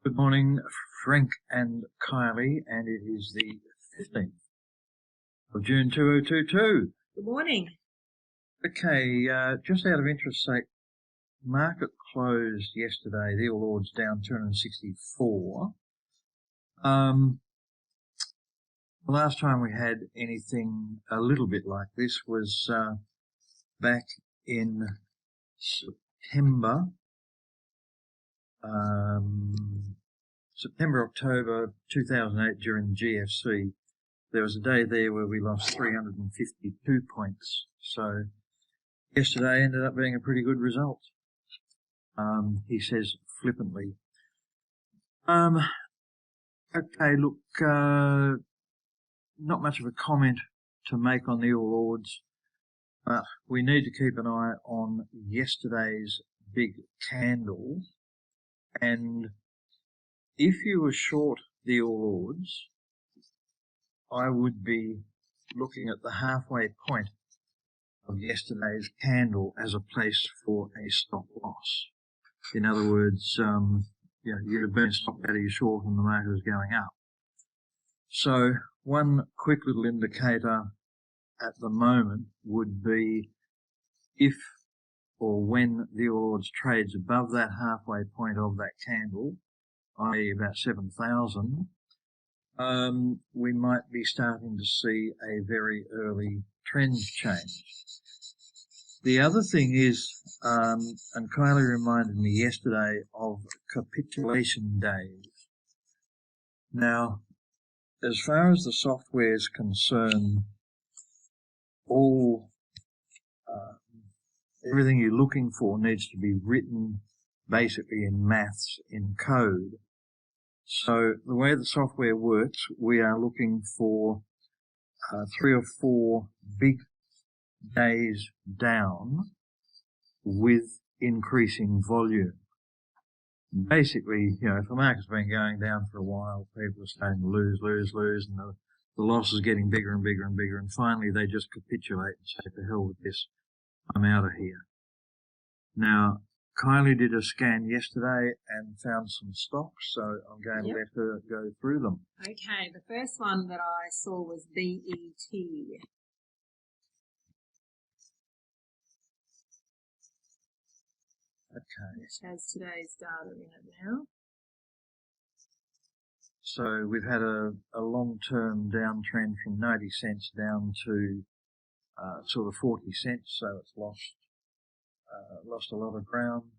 Good morning, Frank and Kylie, and it is the 15th of June 2022. Good morning. Okay, just out of interest sake, market closed yesterday, the All Ords down 264. The last time we had anything a little bit like this was back in October 2008 during the GFC. There was a day there where we lost 352 points. So yesterday ended up being a pretty good result. He says flippantly. Okay, look, not much of a comment to make on the All Ords, but we need to keep an eye on yesterday's big candle. And if you were short the All Ords, I would be looking at the halfway point of yesterday's candle as a place for a stop loss. In other words, you'd have been stopped out of your short and the market was going up. So one quick little indicator at the moment would be if or when the All Ords trades above that halfway point of that candle, i.e. about 7,000, we might be starting to see a very early trend change. The other thing is, and Kylie reminded me yesterday of capitulation days. Now, as far as the software is concerned, everything you're looking for needs to be written basically in maths, in code. So the way the software works, we are looking for 3 or 4 big days down with increasing volume. Basically, if the market's been going down for a while, people are starting to lose, and the loss is getting bigger and bigger and bigger, and finally they just capitulate and say, to hell with this, I'm out of here. Now, Kylie did a scan yesterday and found some stocks, so I'm going to let her go through them. Okay, the first one that I saw was BET. Okay. Which has today's data in it now. So we've had a long-term downtrend from 90 cents down to sort of 40 cents, so it's lost a lot of ground.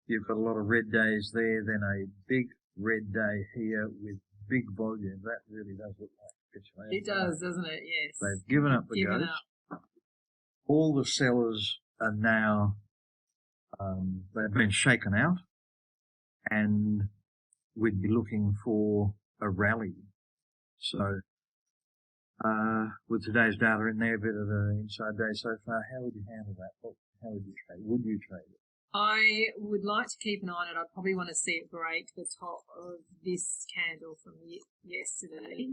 You've got a lot of red days there, then a big red day here with big volume. That really does look like capitulation. It does, doesn't it? Yes. They've given up the ghost. All the sellers are now, they've been shaken out, and we'd be looking for a rally. So, with today's data in there, a bit of an inside day so far, how would you handle that? How would you trade? Would you trade it? I would like to keep an eye on it. I'd probably want to see it break the top of this candle from yesterday.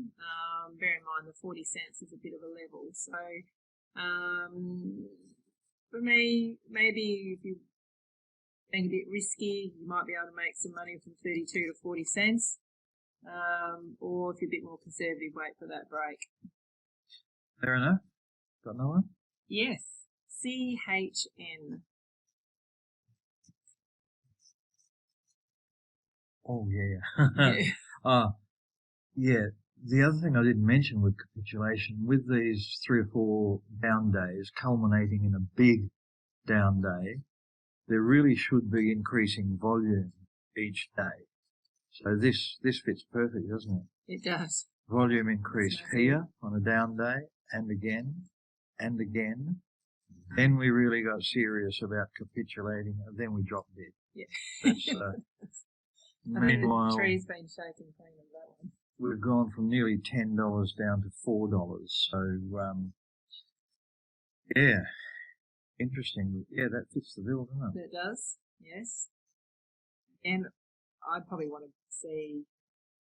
Bear in mind the 40 cents is a bit of a level. So, for me, maybe if you're being a bit risky, you might be able to make some money from 32 to 40 cents. Or if you're a bit more conservative, wait for that break. Fair enough. Got another one? Yes. CHN. Oh, yeah. Yeah. The other thing I didn't mention with capitulation, with these 3 or 4 down days culminating in a big down day, there really should be increasing volume each day. So this fits perfect, doesn't it? It does. Volume increase here on a down day, and again, and again. Then we really got serious about capitulating, and then we dropped dead. Yeah. Meanwhile, the tree's been shaken clean of that one. We've gone from nearly $10 down to $4. So, yeah, interesting. Yeah, that fits the bill, doesn't it? It does, yes. And I'd probably want to see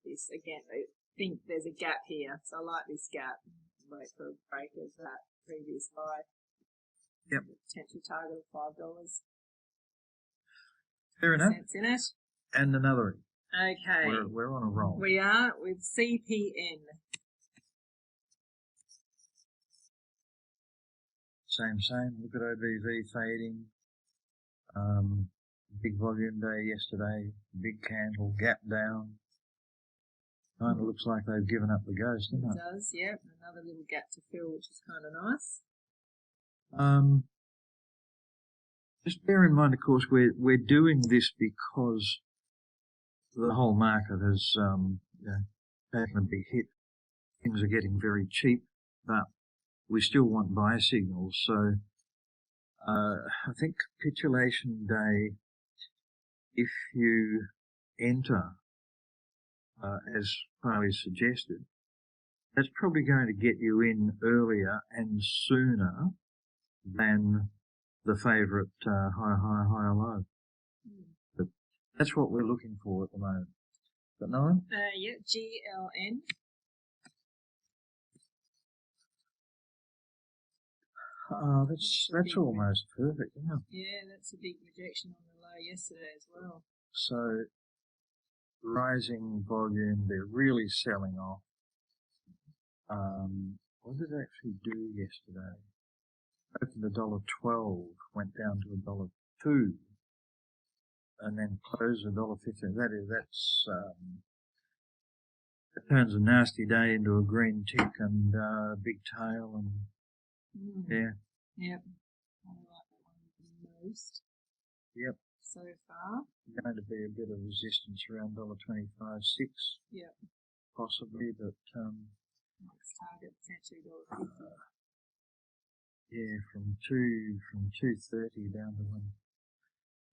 this again. I think there's a gap here, so I like this gap. Wait for a break of that previous high. Yep. Potential target of $5. Fair enough. Cents in it. And another Okay. We're on a roll. We are with CPN. Same. Look at OBV fading. Big volume day yesterday. Big candle, gap down. Kind of looks like they've given up the ghost, doesn't it? It does, yep. Another little gap to fill, which is kind of nice. Just bear in mind, of course, we're doing this because the whole market has taken a big hit. Things are getting very cheap, but we still want buy signals. So I think capitulation day, if you enter as Kylie suggested, that's probably going to get you in earlier and sooner than the favourite high, low. But that's what we're looking for at the moment. But no? Yeah, GLN. That's almost perfect, isn't it? Yeah, that's a big rejection on the low yesterday as well. So, rising volume, they're really selling off. What did it actually do yesterday? Opened $1.12, went down to $1.02, and then closed $1.15. That turns a nasty day into a green tick and big tail, and yeah. Yep. I like that one the most. Yep. So far. Going to be a bit of resistance around $1.25.6. Yep. Possibly, but next target potentially $1.50. Yeah, from 230 down to one.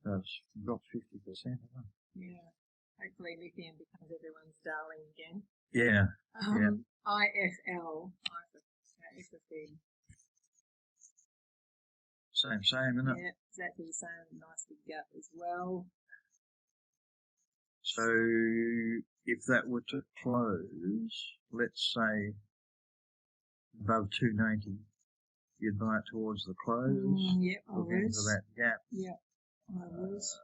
That's dropped 50%, hasn't it? Yeah. Hopefully lithium becomes everyone's darling again. Yeah. IFL. IFFE. Same, isn't it? Yeah, exactly the same. Nice big gap as well. So if that were to close, let's say above 290, you'd buy it towards the close. Yep, I looking was. for that gap. Yep, I was.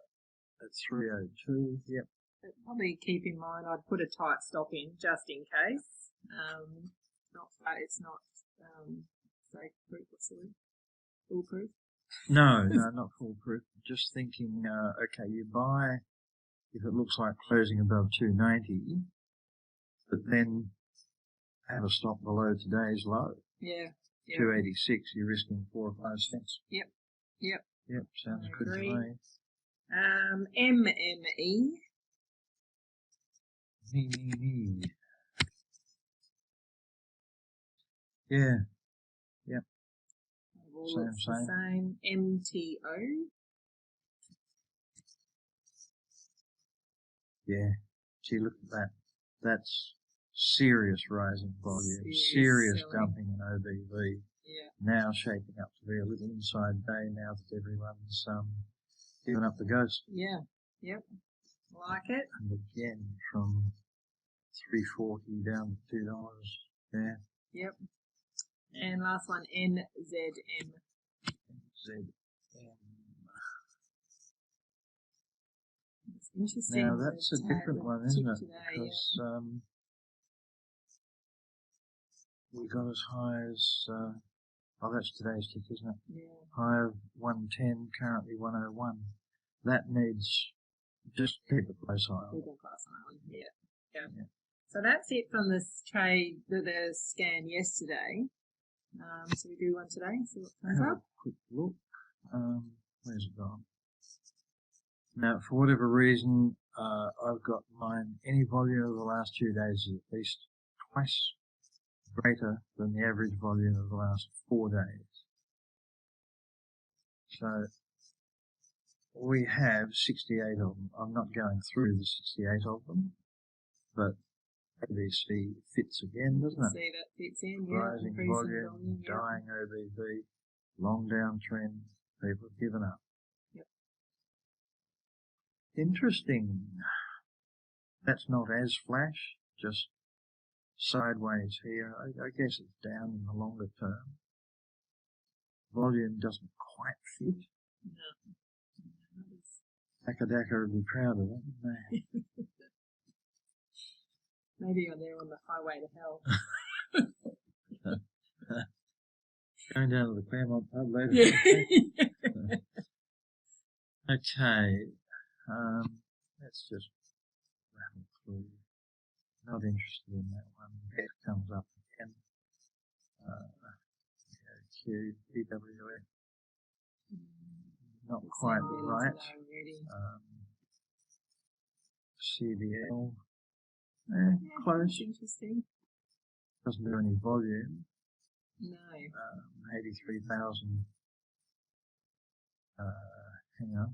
At 302. Yep. But probably keep in mind I'd put a tight stop in just in case. It's not safe proof. What's the word? Foolproof. No, not foolproof. Just thinking, okay, you buy if it looks like closing above 290, but then have a stop below today's low. Yeah. 286, you're risking 4 or 5 cents. Yep. Yep, sounds good to me. MME. Me. Yeah. Yep. Same. MTO. Yeah. Gee, look at that. That's serious rising volume, serious dumping in OBV. Yeah. Now shaping up to be a little inside day now that everyone's given up the ghost. Yeah. Yep. Like it. And again from $3.40 down to $2. Yeah. Yep. And last one, NZM. It's interesting. Now that's a different one, isn't it? Because we got as high as that's today's tick, isn't it? Yeah. High of 110, currently 101. That needs just keep a close eye on. Keep a close eye on. Yeah. So that's it from this trade, the scan yesterday. So we do one today, see what comes up. A quick look. Where's it gone? Now, for whatever reason, I've got mine. Any volume of the last 2 days is at least twice greater than the average volume of the last 4 days. So we have 68 of them. I'm not going through the 68 of them, but ABC fits again, doesn't it? See, that fits in, yeah. Rising volume, dying OBV, long downtrend, people have given up. Yep. Interesting. That's not as flash, just sideways here. I guess it's down in the longer term. Volume doesn't quite fit. No. Akadaka would be proud of that, wouldn't they? Maybe you're there on the highway to hell. Going down to the Claremont pub later. Yeah. Okay. Let's just rattle through. Not interested in that one. It comes up again. Q, PWF. Not quite right. CBL. Close. Interesting. Doesn't do any volume. No. 83,000. Hang on.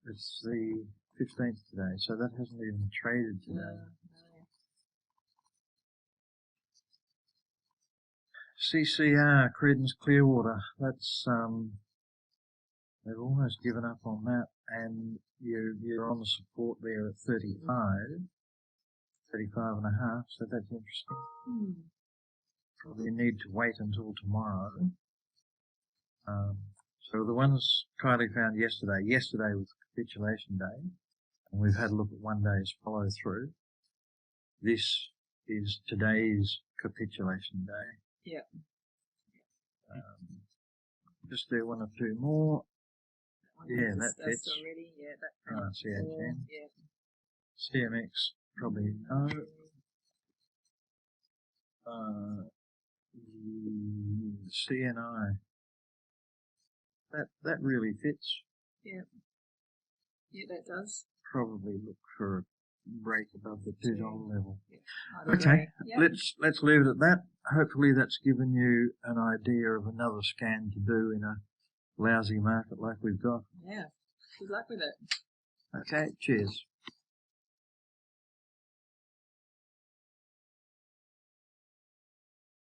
It's the 15th today, so that hasn't even traded today. No. CCR, Credence Clearwater. That's they've almost given up on that, and you're on the support there at 35 and a half. So that's interesting. Probably need to wait until tomorrow. So the ones Kylie found yesterday was Capitulation Day, and we've had a look at one day's follow through. This is today's Capitulation Day. Yeah. Just do one or two more. Yeah, that fits. Already. Yeah, that CHN. Yeah. CMX, probably no. CNI. That really fits. Yeah. Yeah, that does. Probably look for a break above the $2 level. Yeah, okay, yep. let's leave it at that. Hopefully that's given you an idea of another scan to do in a lousy market like we've got. Yeah. Good luck with it. Okay, cheers.